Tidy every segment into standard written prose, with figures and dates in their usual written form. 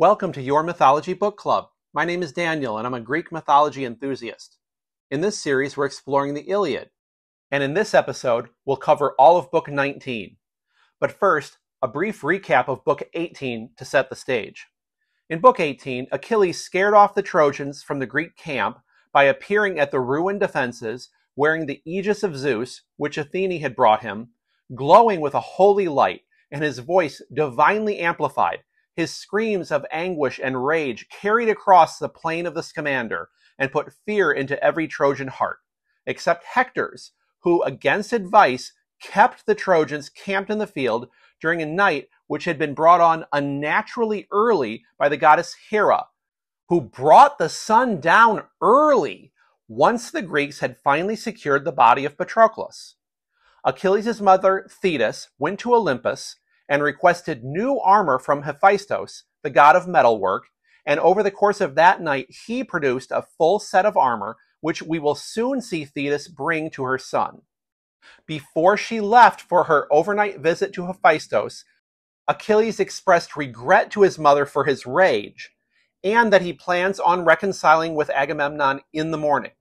Welcome to Your Mythology Book Club. My name is Daniel, and I'm a Greek mythology enthusiast. In this series, we're exploring the Iliad. And in this episode, we'll cover all of Book 19. But first, a brief recap of Book 18 to set the stage. In Book 18, Achilles scared off the Trojans from the Greek camp by appearing at the ruined defenses, wearing the aegis of Zeus, which Athene had brought him, glowing with a holy light, and his voice divinely amplified. His screams of anguish and rage carried across the plain of the Scamander and put fear into every Trojan heart, except Hector's, who, against advice, kept the Trojans camped in the field during a night which had been brought on unnaturally early by the goddess Hera, who brought the sun down early once the Greeks had finally secured the body of Patroclus. Achilles' mother, Thetis, went to Olympus and requested new armor from Hephaestus, the god of metalwork, and over the course of that night he produced a full set of armor, which we will soon see Thetis bring to her son. Before she left for her overnight visit to Hephaestus, Achilles expressed regret to his mother for his rage, and that he plans on reconciling with Agamemnon in the morning.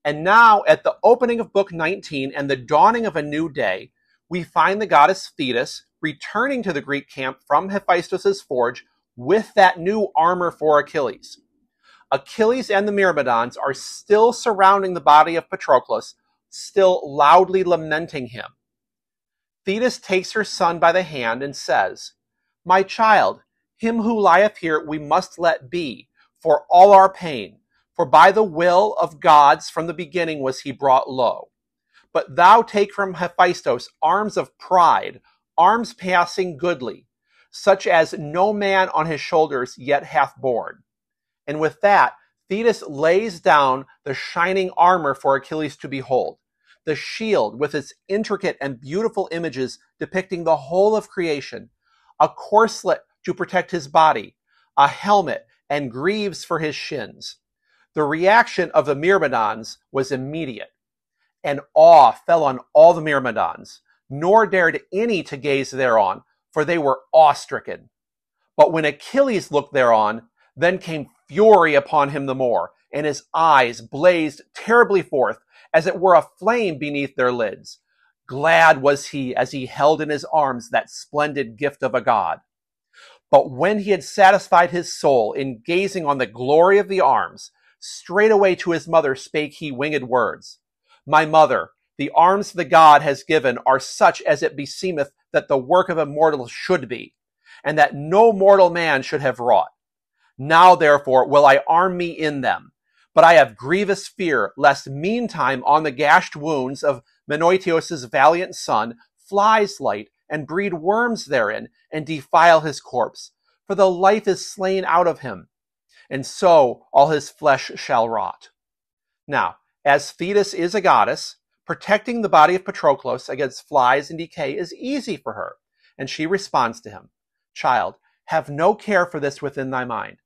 And now, at the opening of Book 19 and the dawning of a new day, we find the goddess Thetis returning to the Greek camp from Hephaestus' forge with that new armor for Achilles. Achilles and the Myrmidons are still surrounding the body of Patroclus, still loudly lamenting him. Thetis takes her son by the hand and says, "My child, him who lieth here we must let be, for all our pain, for by the will of gods from the beginning was he brought low. But thou take from Hephaestus arms of pride, arms passing goodly, such as no man on his shoulders yet hath borne." And with that, Thetis lays down the shining armor for Achilles to behold, the shield with its intricate and beautiful images depicting the whole of creation, a corselet to protect his body, a helmet, and greaves for his shins. The reaction of the Myrmidons was immediate, and awe fell on all the Myrmidons, nor dared any to gaze thereon, for they were awe-stricken. But when Achilles looked thereon, then came fury upon him the more, and his eyes blazed terribly forth, as it were a flame beneath their lids. Glad was he as he held in his arms that splendid gift of a god. But when he had satisfied his soul in gazing on the glory of the arms, straightway to his mother spake he winged words. "My mother, the arms the god has given are such as it beseemeth that the work of a mortal should be, and that no mortal man should have wrought. Now, therefore, will I arm me in them. But I have grievous fear, lest meantime on the gashed wounds of Menoetius' valiant son flies light, and breed worms therein, and defile his corpse. For the life is slain out of him, and so all his flesh shall rot." Now, as Thetis is a goddess, protecting the body of Patroclus against flies and decay is easy for her, and she responds to him, "Child, have no care for this within thy mind.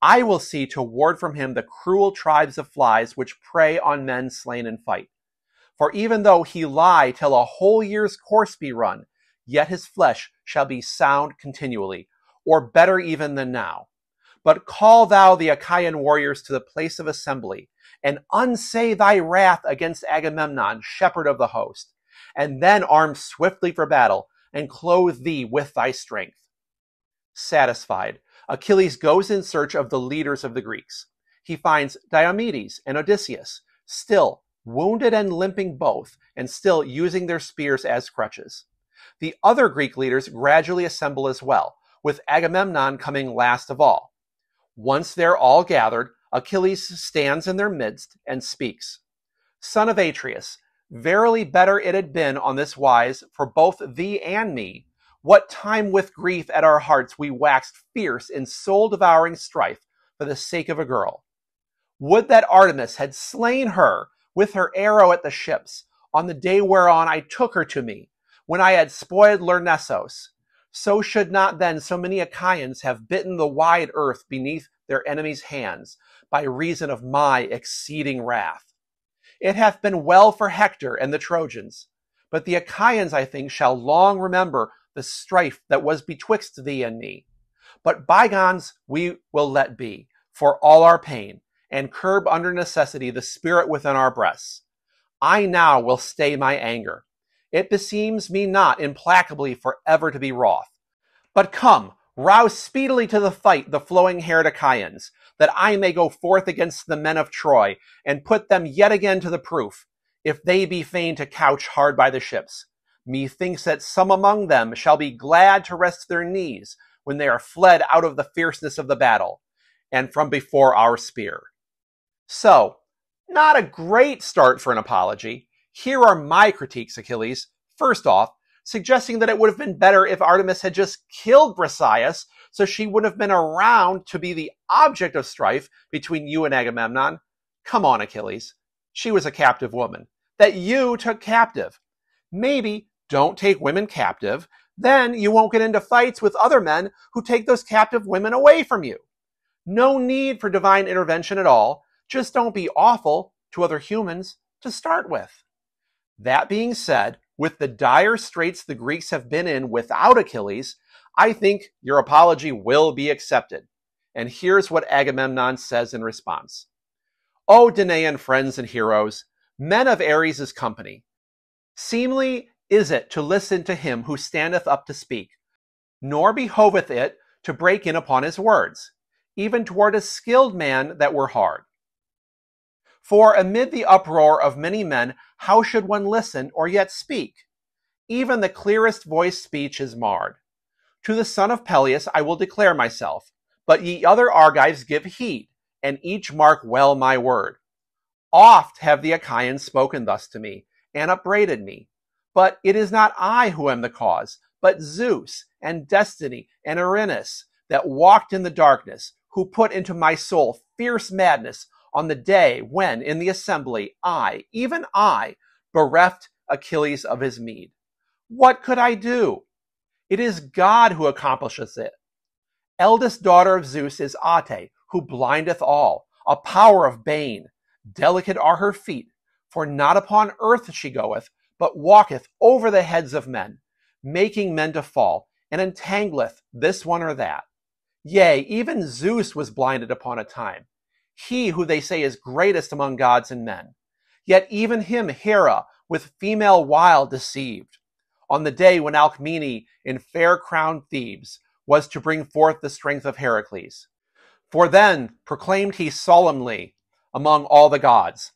I will see to ward from him the cruel tribes of flies which prey on men slain in fight. For even though he lie till a whole year's course be run, yet his flesh shall be sound continually, or better even than now. But call thou the Achaean warriors to the place of assembly, and unsay thy wrath against Agamemnon, shepherd of the host, and then arm swiftly for battle, and clothe thee with thy strength." Satisfied, Achilles goes in search of the leaders of the Greeks. He finds Diomedes and Odysseus, still wounded and limping both, and still using their spears as crutches. The other Greek leaders gradually assemble as well, with Agamemnon coming last of all. Once they're all gathered, Achilles stands in their midst and speaks. "Son of Atreus, verily better it had been on this wise for both thee and me, what time with grief at our hearts we waxed fierce in soul-devouring strife for the sake of a girl. Would that Artemis had slain her with her arrow at the ships, on the day whereon I took her to me, when I had spoiled Lyrnessos. So should not then so many Achaeans have bitten the wide earth beneath their enemies' hands, by reason of my exceeding wrath. It hath been well for Hector and the Trojans, but the Achaeans, I think, shall long remember the strife that was betwixt thee and me. But bygones we will let be, for all our pain, and curb under necessity the spirit within our breasts. I now will stay my anger. It beseems me not implacably for ever to be wroth. But come, rouse speedily to the fight the flowing-haired Achaeans, that I may go forth against the men of Troy, and put them yet again to the proof, if they be fain to couch hard by the ships. Methinks that some among them shall be glad to rest their knees when they are fled out of the fierceness of the battle, and from before our spear. So, not a great start for an apology. Here are my critiques, Achilles. First off, suggesting that it would have been better if Artemis had just killed Briseis, so she would have been around to be the object of strife between you and Agamemnon. Come on, Achilles. She was a captive woman that you took captive. Maybe don't take women captive, then you won't get into fights with other men who take those captive women away from you. No need for divine intervention at all. Just don't be awful to other humans to start with. That being said, with the dire straits the Greeks have been in without Achilles, I think your apology will be accepted. And here's what Agamemnon says in response. O Danaan friends and heroes, men of Ares' company, seemly is it to listen to him who standeth up to speak, nor behoveth it to break in upon his words, even toward a skilled man that were hard. For amid the uproar of many men, how should one listen or yet speak? Even the clearest voiced speech is marred. To the son of Peleus I will declare myself, but ye other Argives give heed, and each mark well my word. Oft have the Achaeans spoken thus to me, and upbraided me. But it is not I who am the cause, but Zeus, and Destiny, and Erinnys, that walked in the darkness, who put into my soul fierce madness on the day when, in the assembly, even I, bereft Achilles of his meed. What could I do? It is God who accomplishes it. Eldest daughter of Zeus is Ate, who blindeth all, a power of bane. Delicate are her feet, for not upon earth she goeth, but walketh over the heads of men, making men to fall, and entangleth this one or that. Yea, even Zeus was blinded upon a time, he who they say is greatest among gods and men. Yet even him Hera with female wile deceived, on the day when Alcmene in fair-crowned Thebes was to bring forth the strength of Heracles. For then proclaimed he solemnly among all the gods,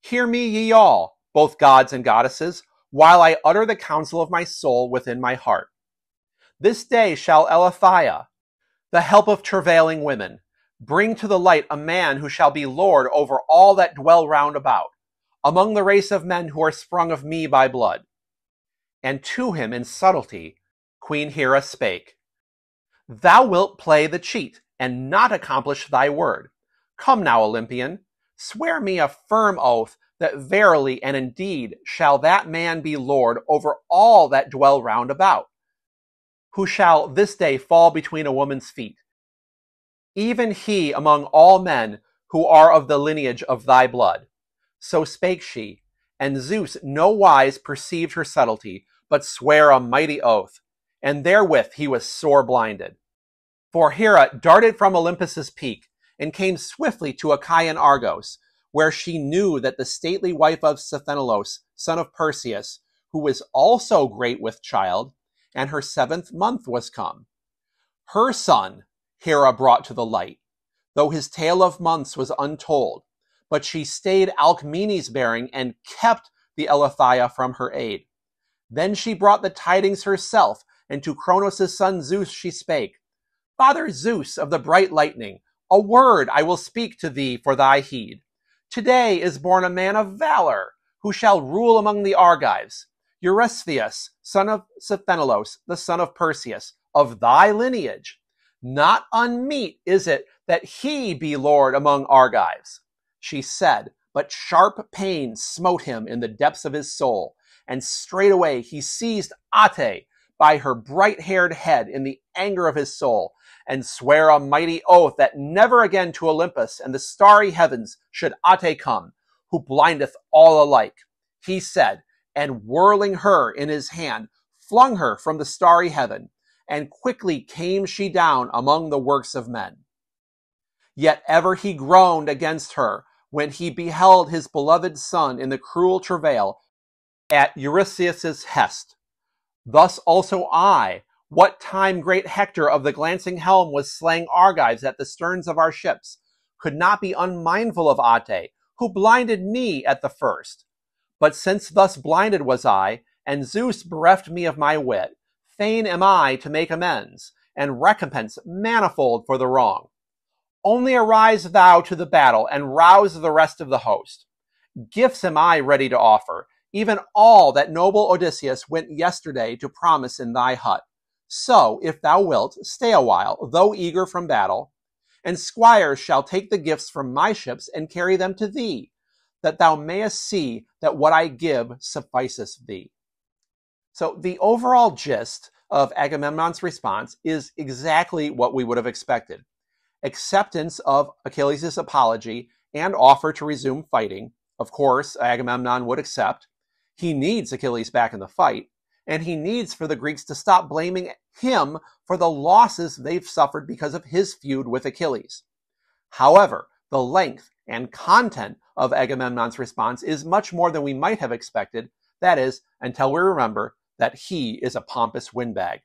Hear me, ye all, both gods and goddesses, while I utter the counsel of my soul within my heart. This day shall Elathia, the help of travailing women, bring to the light a man who shall be lord over all that dwell round about, among the race of men who are sprung of me by blood. And to him in subtlety Queen Hera spake, Thou wilt play the cheat, and not accomplish thy word. Come now, Olympian, swear me a firm oath that verily and indeed shall that man be lord over all that dwell round about, who shall this day fall between a woman's feet, even he among all men who are of the lineage of thy blood. So spake she, and Zeus no wise perceived her subtlety, but sware a mighty oath, and therewith he was sore blinded. For Hera darted from Olympus's peak, and came swiftly to Achaean Argos, where she knew that the stately wife of Sthenelus, son of Perseus, who was also great with child, and her 7th month was come. Her son Hera brought to the light, though his tale of months was untold, but she stayed Alcmene's bearing and kept the Elathia from her aid. Then she brought the tidings herself, and to Cronos' son Zeus she spake, Father Zeus of the bright lightning, a word I will speak to thee for thy heed. Today is born a man of valor, who shall rule among the Argives, Eurystheus, son of Sthenelus, the son of Perseus, of thy lineage. Not unmeet is it that he be lord among Argives. She said, but sharp pain smote him in the depths of his soul, and straightway he seized Ate by her bright-haired head in the anger of his soul, and sware a mighty oath that never again to Olympus and the starry heavens should Ate come, who blindeth all alike. He said, and whirling her in his hand, flung her from the starry heaven, and quickly came she down among the works of men. Yet ever he groaned against her when he beheld his beloved son in the cruel travail at Eurystheus' hest. Thus also I, what time great Hector of the glancing helm was slaying Argives at the sterns of our ships, could not be unmindful of Ate, who blinded me at the first. But since thus blinded was I, and Zeus bereft me of my wit, fain am I to make amends, and recompense manifold for the wrong. Only arise thou to the battle, and rouse the rest of the host. Gifts am I ready to offer, even all that noble Odysseus went yesterday to promise in thy hut. So, if thou wilt, stay a while, though eager from battle, and squires shall take the gifts from my ships and carry them to thee, that thou mayest see that what I give sufficeth thee. So the overall gist of Agamemnon's response is exactly what we would have expected. Acceptance of Achilles' apology and offer to resume fighting. Of course, Agamemnon would accept. He needs Achilles back in the fight, and he needs for the Greeks to stop blaming him for the losses they've suffered because of his feud with Achilles. However, the length and content of Agamemnon's response is much more than we might have expected, that is, until we remember that he is a pompous windbag.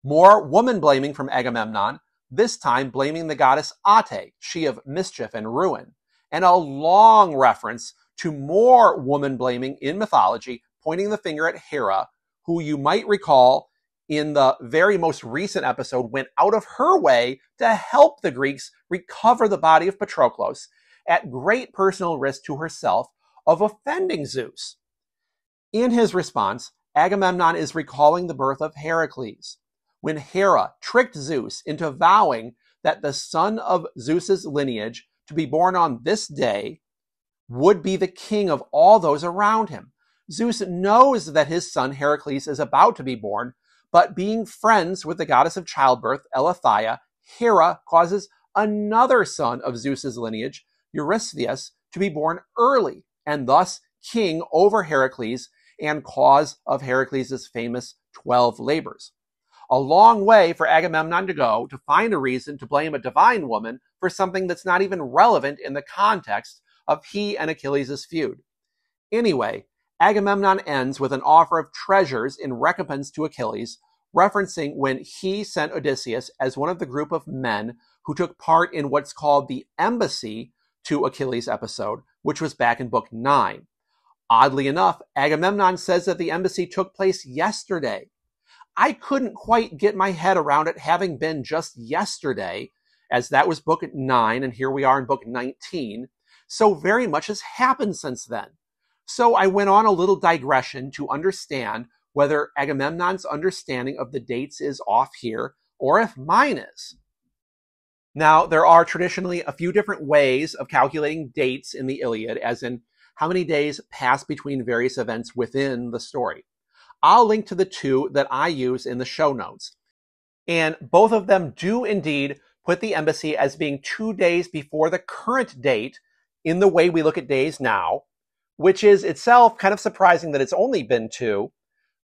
More woman-blaming from Agamemnon, this time blaming the goddess Ate, she of mischief and ruin, and a long reference to more woman-blaming in mythology, pointing the finger at Hera, who you might recall in the very most recent episode went out of her way to help the Greeks recover the body of Patroclus at great personal risk to herself of offending Zeus. In his response, Agamemnon is recalling the birth of Heracles, when Hera tricked Zeus into vowing that the son of Zeus's lineage to be born on this day would be the king of all those around him. Zeus knows that his son Heracles is about to be born, but being friends with the goddess of childbirth, Eileithyia, Hera causes another son of Zeus's lineage, Eurystheus, to be born early, and thus king over Heracles and cause of Heracles' famous 12 labors. A long way for Agamemnon to go to find a reason to blame a divine woman for something that's not even relevant in the context of he and Achilles' feud. Anyway, Agamemnon ends with an offer of treasures in recompense to Achilles, referencing when he sent Odysseus as one of the group of men who took part in what's called the embassy to Achilles episode, which was back in Book 9. Oddly enough, Agamemnon says that the embassy took place yesterday. I couldn't quite get my head around it having been just yesterday, as that was Book 9, and here we are in Book 19, so very much has happened since then. So I went on a little digression to understand whether Agamemnon's understanding of the dates is off here, or if mine is. Now, there are traditionally a few different ways of calculating dates in the Iliad, as in how many days pass between various events within the story. I'll link to the two that I use in the show notes. And both of them do indeed put the embassy as being 2 days before the current date in the way we look at days now, which is itself kind of surprising that it's only been 2,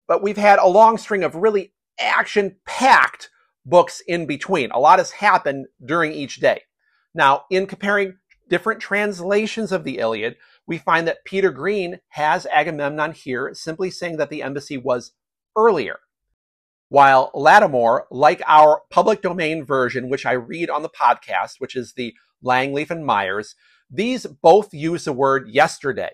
but we've had a long string of really action-packed books in between. A lot has happened during each day. Now, in comparing different translations of the Iliad, we find that Peter Green has Agamemnon here simply saying that the embassy was earlier, while Lattimore, like our public domain version, which I read on the podcast, which is the Langleaf and Myers, these both use the word yesterday.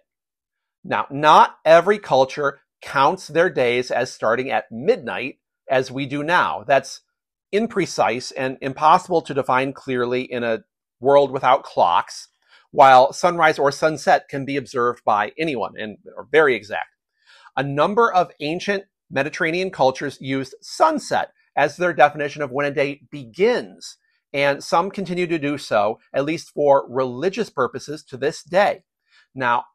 Now, not every culture counts their days as starting at midnight as we do now. That's imprecise and impossible to define clearly in a world without clocks, while sunrise or sunset can be observed by anyone and are very exact. A number of ancient Mediterranean cultures used sunset as their definition of when a day begins, and some continue to do so, at least for religious purposes, to this day. Now,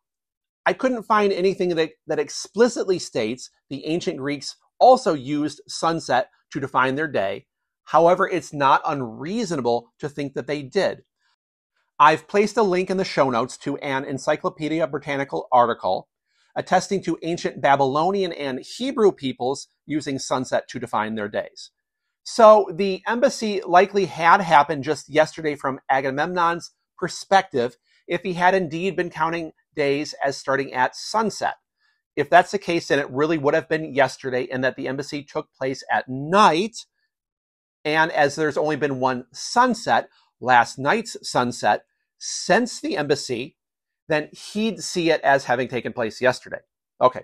I couldn't find anything that explicitly states the ancient Greeks also used sunset to define their day. However, it's not unreasonable to think that they did. I've placed a link in the show notes to an Encyclopedia Britannica article attesting to ancient Babylonian and Hebrew peoples using sunset to define their days. So the embassy likely had happened just yesterday from Agamemnon's perspective, if he had indeed been counting days as starting at sunset. If that's the case, then it really would have been yesterday, and that the embassy took place at night. And as there's only been one sunset, last night's sunset, since the embassy, then he'd see it as having taken place yesterday. Okay,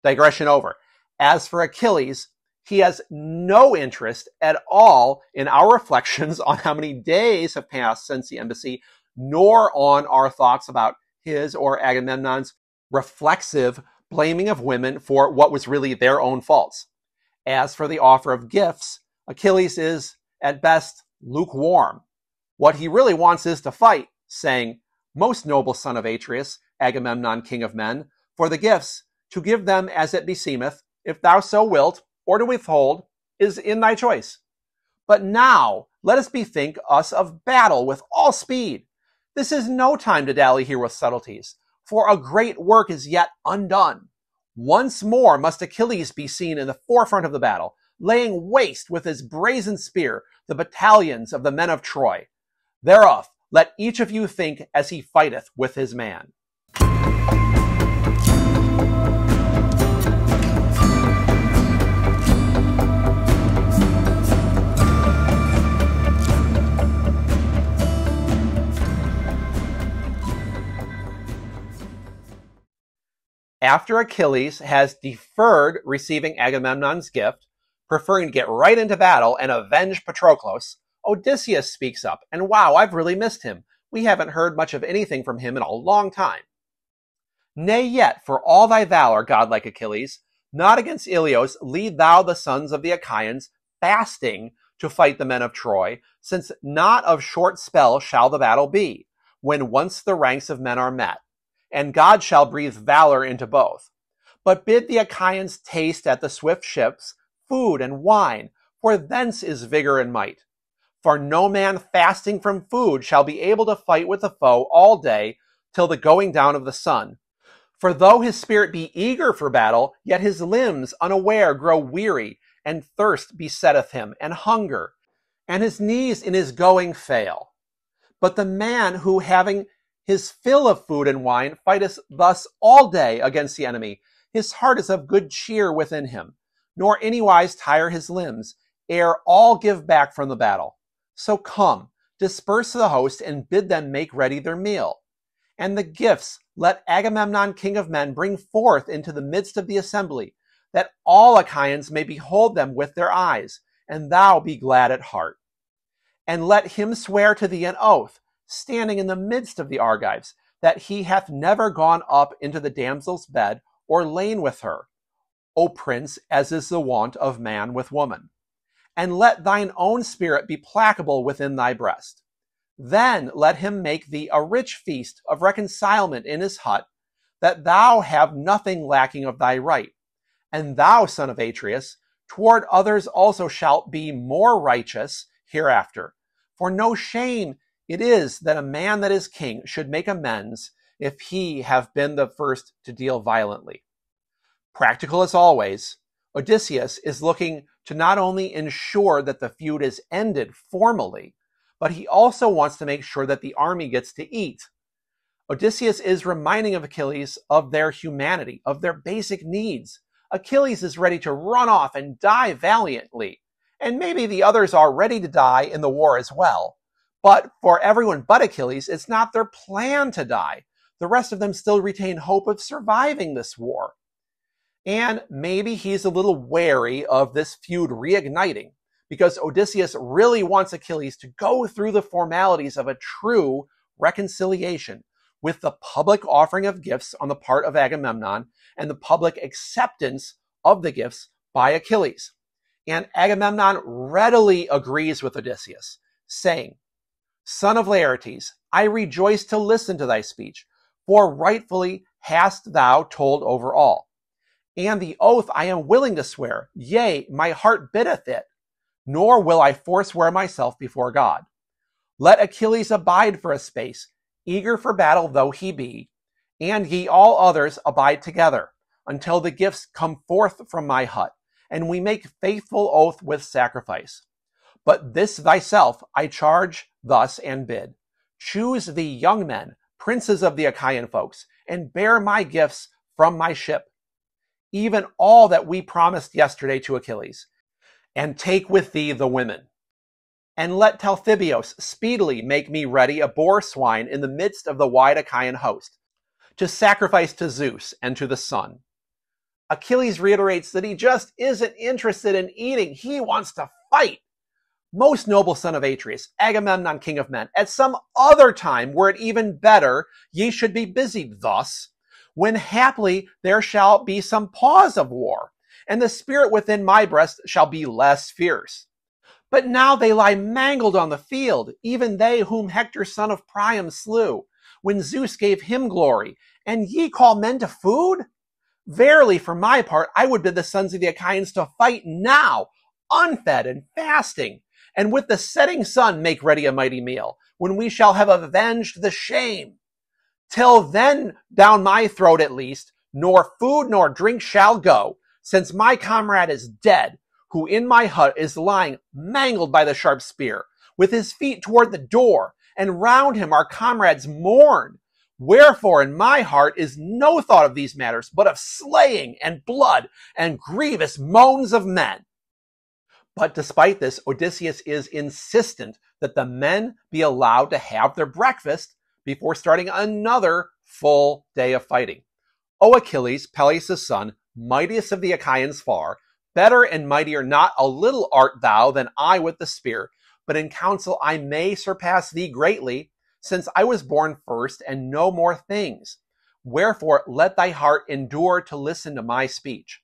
digression over. As for Achilles, he has no interest at all in our reflections on how many days have passed since the embassy, nor on our thoughts about his or Agamemnon's reflexive blaming of women for what was really their own faults. As for the offer of gifts, Achilles is, at best, lukewarm. What he really wants is to fight, saying, "Most noble son of Atreus, Agamemnon, king of men, for the gifts, to give them as it beseemeth, if thou so wilt, or to withhold, is in thy choice. But now let us bethink us of battle with all speed. This is no time to dally here with subtleties, for a great work is yet undone. Once more must Achilles be seen in the forefront of the battle, laying waste with his brazen spear the battalions of the men of Troy. Thereof let each of you think as he fighteth with his man." After Achilles has deferred receiving Agamemnon's gift, preferring to get right into battle and avenge Patroclus, Odysseus speaks up, and wow, I've really missed him. We haven't heard much of anything from him in a long time. "Nay yet, for all thy valor, godlike Achilles, not against Ilios lead thou the sons of the Achaeans fasting to fight the men of Troy, since not of short spell shall the battle be, when once the ranks of men are met, and God shall breathe valor into both. But bid the Achaeans taste at the swift ships food and wine, for thence is vigor and might. For no man fasting from food shall be able to fight with the foe all day till the going down of the sun. For though his spirit be eager for battle, yet his limbs unaware grow weary, and thirst besetteth him, and hunger, and his knees in his going fail. But the man who, having his fill of food and wine, fighteth thus all day against the enemy, his heart is of good cheer within him, nor anywise tire his limbs, ere all give back from the battle. So come, disperse the host, and bid them make ready their meal. And the gifts let Agamemnon, king of men, bring forth into the midst of the assembly, that all Achaeans may behold them with their eyes, and thou be glad at heart. And let him swear to thee an oath, standing in the midst of the Argives, that he hath never gone up into the damsel's bed, or lain with her, O prince, as is the wont of man with woman. And let thine own spirit be placable within thy breast. Then let him make thee a rich feast of reconcilement in his hut, that thou have nothing lacking of thy right. And thou, son of Atreus, toward others also shalt be more righteous hereafter. For no shame it is that a man that is king should make amends if he have been the first to deal violently. Practical as always, Odysseus is looking to not only ensure that the feud is ended formally, but he also wants to make sure that the army gets to eat. Odysseus is reminding of Achilles of their humanity, of their basic needs. Achilles is ready to run off and die valiantly, and maybe the others are ready to die in the war as well. But for everyone but Achilles, it's not their plan to die. The rest of them still retain hope of surviving this war. And maybe he's a little wary of this feud reigniting, because Odysseus really wants Achilles to go through the formalities of a true reconciliation, with the public offering of gifts on the part of Agamemnon and the public acceptance of the gifts by Achilles. And Agamemnon readily agrees with Odysseus, saying, "Son of Laertes, I rejoice to listen to thy speech, for rightfully hast thou told over all. And the oath I am willing to swear, yea, my heart biddeth it, nor will I forswear myself before God. Let Achilles abide for a space, eager for battle though he be, and ye all others abide together, until the gifts come forth from my hut, and we make faithful oath with sacrifice. But this thyself I charge thus and bid. Choose thee young men, princes of the Achaean folks, and bear my gifts from my ship, even all that we promised yesterday to Achilles, and take with thee the women. And let Talthybios speedily make me ready a boar swine in the midst of the wide Achaean host, to sacrifice to Zeus and to the sun. Achilles reiterates that he just isn't interested in eating. He wants to fight. Most noble son of Atreus, Agamemnon, king of men, at some other time, were it even better, ye should be busied thus, when haply there shall be some pause of war, and the spirit within my breast shall be less fierce. But now they lie mangled on the field, even they whom Hector son of Priam slew, when Zeus gave him glory, and ye call men to food? Verily, for my part, I would bid the sons of the Achaeans to fight now, unfed and fasting, and with the setting sun make ready a mighty meal, when we shall have avenged the shame. Till then, down my throat at least, nor food nor drink shall go, since my comrade is dead, who in my hut is lying mangled by the sharp spear, with his feet toward the door, and round him our comrades mourn. Wherefore in my heart is no thought of these matters, but of slaying and blood and grievous moans of men. But despite this, Odysseus is insistent that the men be allowed to have their breakfast before starting another full day of fighting. O Achilles, Peleus' son, mightiest of the Achaeans far, better and mightier not a little art thou than I with the spear, but in counsel I may surpass thee greatly, since I was born first and know more things. Wherefore let thy heart endure to listen to my speech.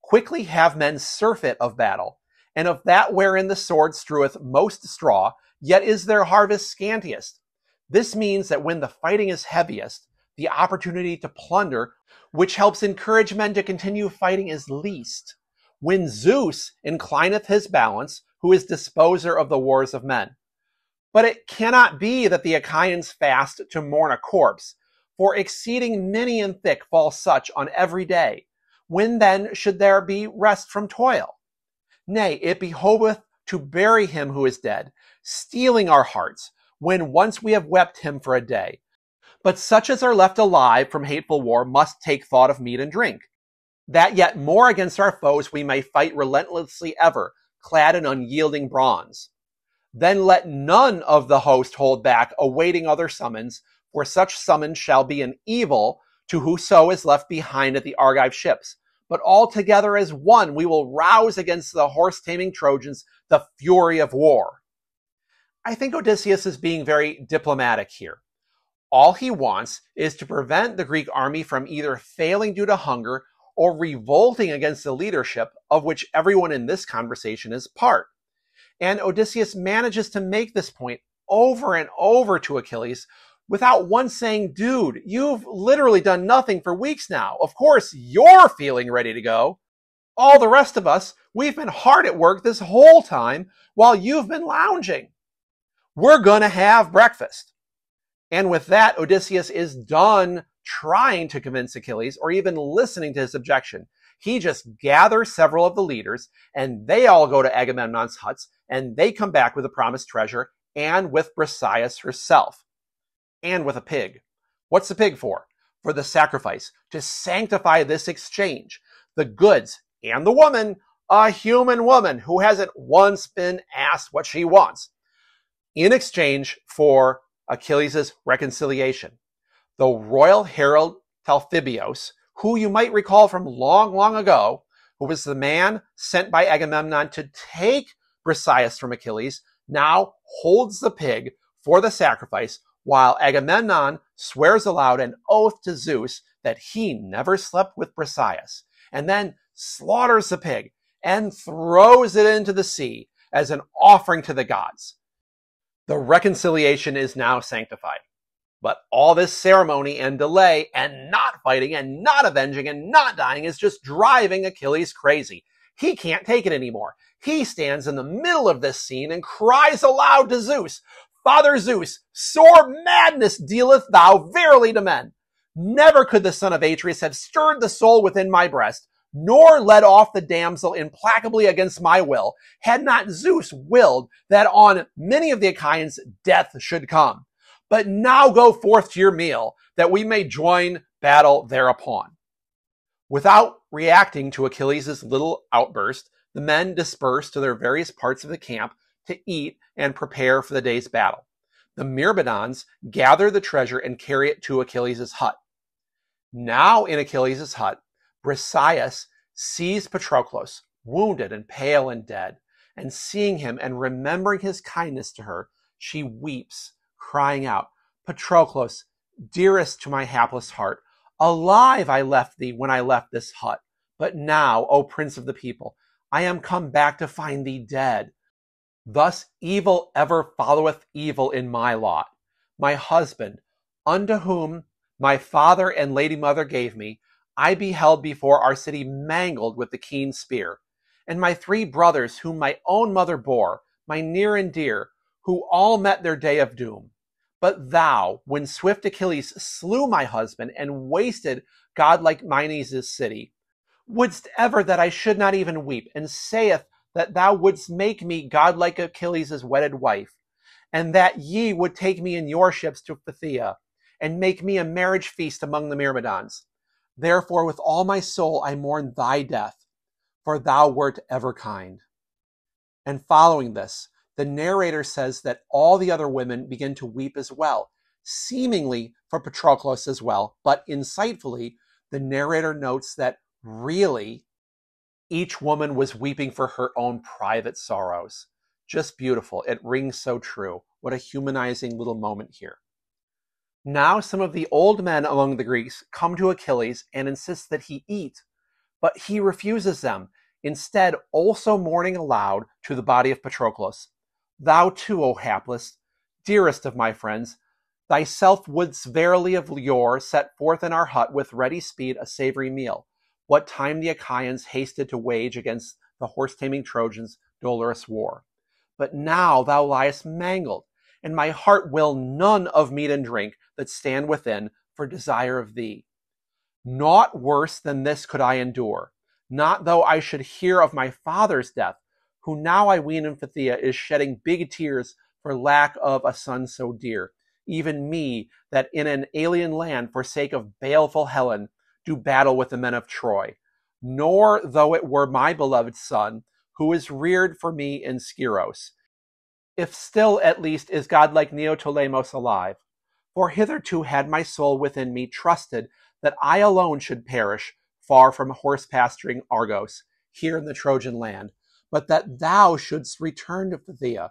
Quickly have men surfeit of battle, and of that wherein the sword streweth most straw, yet is their harvest scantiest. This means that when the fighting is heaviest, the opportunity to plunder, which helps encourage men to continue fighting, is least. When Zeus inclineth his balance, who is disposer of the wars of men. But it cannot be that the Achaeans fast to mourn a corpse, for exceeding many and thick fall such on every day. When then should there be rest from toil? Nay, it behoveth to bury him who is dead, steeling our hearts, when once we have wept him for a day. But such as are left alive from hateful war must take thought of meat and drink, that yet more against our foes we may fight relentlessly ever, clad in unyielding bronze. Then let none of the host hold back, awaiting other summons, for such summons shall be an evil to whoso is left behind at the Argive ships. But all together as one we will rouse against the horse-taming Trojans the fury of war. I think Odysseus is being very diplomatic here. All he wants is to prevent the Greek army from either failing due to hunger or revolting against the leadership of which everyone in this conversation is part. And Odysseus manages to make this point over and over to Achilles without once saying, dude, you've literally done nothing for weeks now. Of course, you're feeling ready to go. All the rest of us, we've been hard at work this whole time while you've been lounging. We're going to have breakfast. And with that, Odysseus is done trying to convince Achilles or even listening to his objection. He just gathers several of the leaders and they all go to Agamemnon's huts and they come back with the promised treasure and with Briseis herself. And with a pig. What's the pig for? For the sacrifice, to sanctify this exchange. The goods and the woman, a human woman who hasn't once been asked what she wants, in exchange for Achilles' reconciliation. The royal herald Talthybios, who you might recall from long, long ago, who was the man sent by Agamemnon to take Briseis from Achilles, now holds the pig for the sacrifice, while Agamemnon swears aloud an oath to Zeus that he never slept with Briseis, and then slaughters the pig and throws it into the sea as an offering to the gods. The reconciliation is now sanctified. But all this ceremony and delay and not fighting and not avenging and not dying is just driving Achilles crazy. He can't take it anymore. He stands in the middle of this scene and cries aloud to Zeus, Father Zeus, sore madness dealeth thou verily to men. Never could the son of Atreus have stirred the soul within my breast, nor led off the damsel implacably against my will, had not Zeus willed that on many of the Achaeans death should come. But now go forth to your meal, that we may join battle thereupon. Without reacting to Achilles' little outburst, the men dispersed to their various parts of the camp to eat and prepare for the day's battle. The Myrmidons gather the treasure and carry it to Achilles' hut. Now in Achilles' hut, Briseis sees Patroclus, wounded and pale and dead, and seeing him and remembering his kindness to her, she weeps, crying out, Patroclus, dearest to my hapless heart, alive I left thee when I left this hut, but now, O prince of the people, I am come back to find thee dead. Thus evil ever followeth evil in my lot. My husband, unto whom my father and lady mother gave me, I beheld before our city mangled with the keen spear. And my 3 brothers, whom my own mother bore, my near and dear, who all met their day of doom. But thou, when swift Achilles slew my husband and wasted godlike Minos' city, wouldst ever that I should not even weep, and saith that thou wouldst make me godlike Achilles' wedded wife, and that ye would take me in your ships to Phthia, and make me a marriage feast among the Myrmidons. Therefore with all my soul I mourn thy death, for thou wert ever kind. And following this, the narrator says that all the other women begin to weep as well, seemingly for Patroclus as well, but insightfully, the narrator notes that really, each woman was weeping for her own private sorrows. Just beautiful. It rings so true. What a humanizing little moment here. Now some of the old men among the Greeks come to Achilles and insist that he eat, but he refuses them, instead also mourning aloud to the body of Patroclus. Thou too, O hapless, dearest of my friends, thyself wouldst verily of yore set forth in our hut with ready speed a savory meal, what time the Achaeans hasted to wage against the horse-taming Trojans dolorous war. But now thou liest mangled, and my heart will none of meat and drink that stand within for desire of thee. Naught worse than this could I endure, not though I should hear of my father's death, who now I ween in Phthia is shedding big tears for lack of a son so dear, even me that in an alien land for sake of baleful Helen do battle with the men of Troy, nor though it were my beloved son, who is reared for me in Scyros, if still at least is godlike Neoptolemus alive. For hitherto had my soul within me trusted that I alone should perish far from horse-pasturing Argos, here in the Trojan land, but that thou shouldst return to Phthia,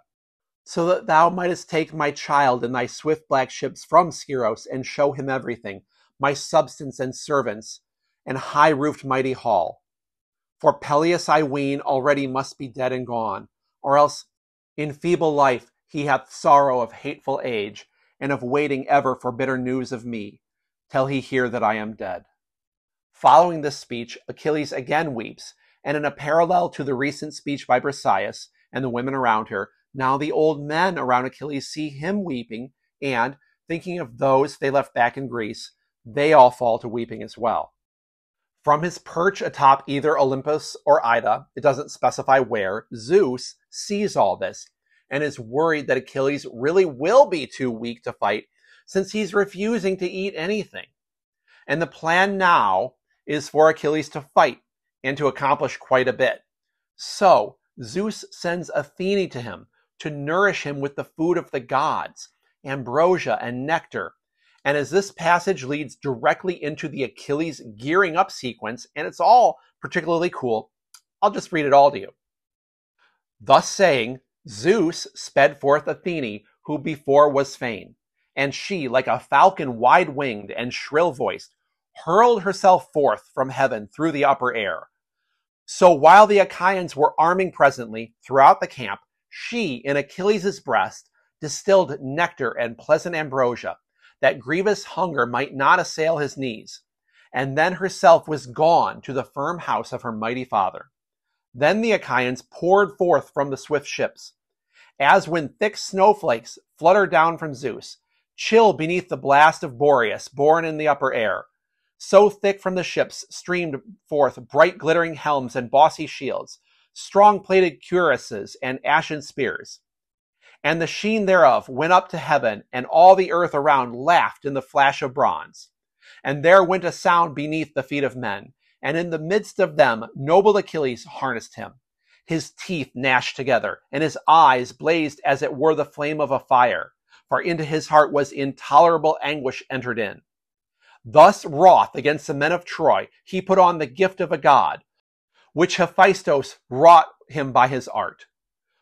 so that thou mightest take my child in thy swift black ships from Scyros and show him everything, my substance and servants, and high-roofed mighty hall. For Peleus, I ween, already must be dead and gone, or else in feeble life he hath sorrow of hateful age, and of waiting ever for bitter news of me, till he hear that I am dead. Following this speech, Achilles again weeps, and in a parallel to the recent speech by Briseis and the women around her, now the old men around Achilles see him weeping, and, thinking of those they left back in Greece, they all fall to weeping as well. From his perch atop either Olympus or Ida, it doesn't specify where, Zeus sees all this and is worried that Achilles really will be too weak to fight since he's refusing to eat anything. And the plan now is for Achilles to fight and to accomplish quite a bit. So Zeus sends Athene to him to nourish him with the food of the gods, ambrosia and nectar. And as this passage leads directly into the Achilles gearing up sequence, and it's all particularly cool, I'll just read it all to you. Thus saying, Zeus sped forth Athene, who before was fain, and she, like a falcon wide-winged and shrill-voiced, hurled herself forth from heaven through the upper air. So while the Achaeans were arming presently throughout the camp, she, in Achilles' breast, distilled nectar and pleasant ambrosia, that grievous hunger might not assail his knees, and then herself was gone to the firm house of her mighty father. Then the Achaeans poured forth from the swift ships, as when thick snowflakes flutter down from Zeus, chill beneath the blast of Boreas born in the upper air. So thick from the ships streamed forth bright glittering helms and bossy shields, strong-plated cuirasses and ashen spears. And the sheen thereof went up to heaven, and all the earth around laughed in the flash of bronze. And there went a sound beneath the feet of men, and in the midst of them noble Achilles harnessed him. His teeth gnashed together, and his eyes blazed as it were the flame of a fire, for into his heart was intolerable anguish entered in. Thus wroth against the men of Troy, he put on the gift of a god, which Hephaestus wrought him by his art.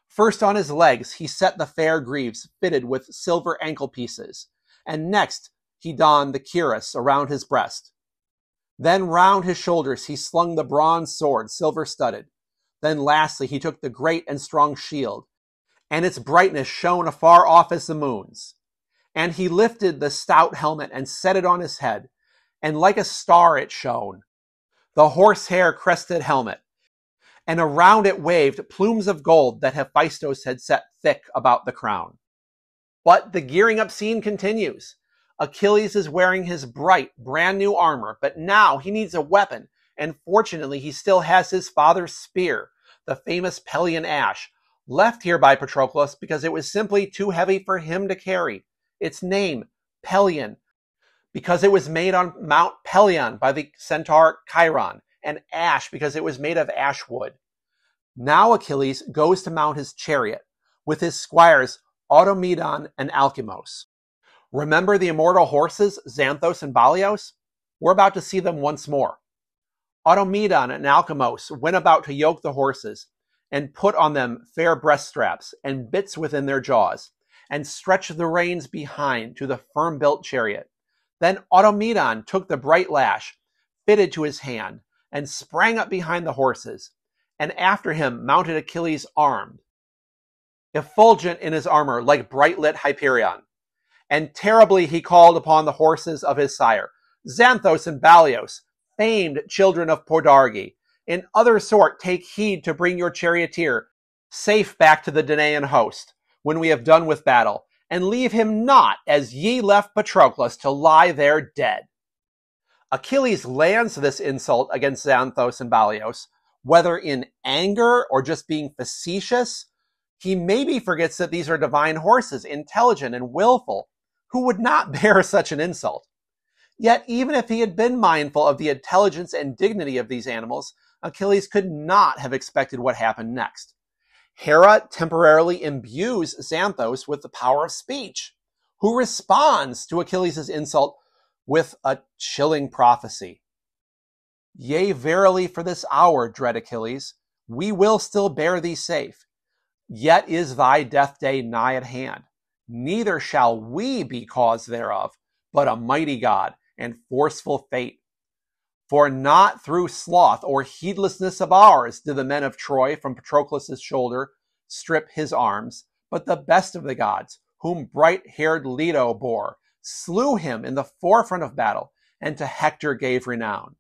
First on his legs he set the fair greaves fitted with silver ankle pieces, and next he donned the cuirass around his breast. Then round his shoulders he slung the bronze sword, silver-studded. Then lastly he took the great and strong shield, and its brightness shone afar off as the moon's. And he lifted the stout helmet and set it on his head, and like a star it shone, the horsehair crested helmet, and around it waved plumes of gold that Hephaestus had set thick about the crown. But the gearing up scene continues. Achilles is wearing his bright, brand new armor, but now he needs a weapon, and fortunately he still has his father's spear, the famous Pelian ash, left here by Patroclus because it was simply too heavy for him to carry. Its name, Pelian, because it was made on Mount Pelion by the centaur Chiron, and ash because it was made of ash wood. Now Achilles goes to mount his chariot with his squires Automedon and Alcimos. Remember the immortal horses, Xanthos and Balios? We're about to see them once more. Automedon and Alcimos went about to yoke the horses, and put on them fair breast straps and bits within their jaws, and stretched the reins behind to the firm-built chariot. Then Automedon took the bright lash, fitted to his hand, and sprang up behind the horses, and after him mounted Achilles armed, effulgent in his armor like bright-lit Hyperion. And terribly he called upon the horses of his sire, Xanthos and Balios, famed children of Podarge. In other sort take heed to bring your charioteer safe back to the Danaan host, when we have done with battle, and leave him not as ye left Patroclus to lie there dead. Achilles lands this insult against Xanthos and Balios, whether in anger or just being facetious. He maybe forgets that these are divine horses, intelligent and willful, who would not bear such an insult. Yet even if he had been mindful of the intelligence and dignity of these animals, Achilles could not have expected what happened next. Hera temporarily imbues Xanthos with the power of speech, who responds to Achilles' insult with a chilling prophecy. Yea, verily, for this hour, dread Achilles, we will still bear thee safe. Yet is thy death day nigh at hand. Neither shall we be cause thereof, but a mighty God and forceful fate. For not through sloth or heedlessness of ours did the men of Troy from Patroclus' shoulder strip his arms, but the best of the gods, whom bright-haired Leto bore, slew him in the forefront of battle, and to Hector gave renown.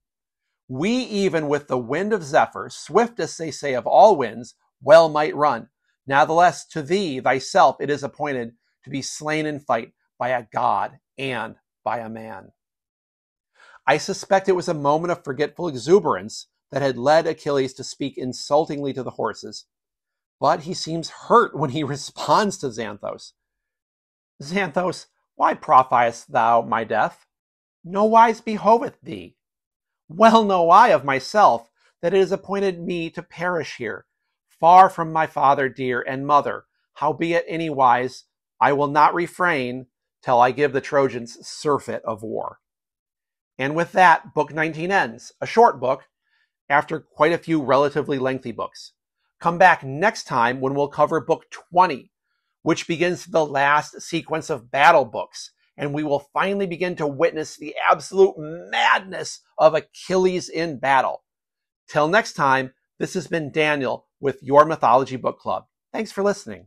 We even with the wind of Zephyr, swiftest they say of all winds, well might run. Natheless to thee thyself it is appointed to be slain in fight by a god and by a man. I suspect it was a moment of forgetful exuberance that had led Achilles to speak insultingly to the horses, but he seems hurt when he responds to Xanthos. Xanthos, why prophesiest thou my death? Nowise behoveth thee. Well know I of myself that it is appointed me to perish here, far from my father dear and mother, howbeit anywise I will not refrain till I give the Trojans surfeit of war. And with that, Book 19 ends, a short book, after quite a few relatively lengthy books. Come back next time when we'll cover Book 20, which begins the last sequence of battle books, and we will finally begin to witness the absolute madness of Achilles in battle. Till next time, this has been Daniel with Your Mythology Book Club. Thanks for listening.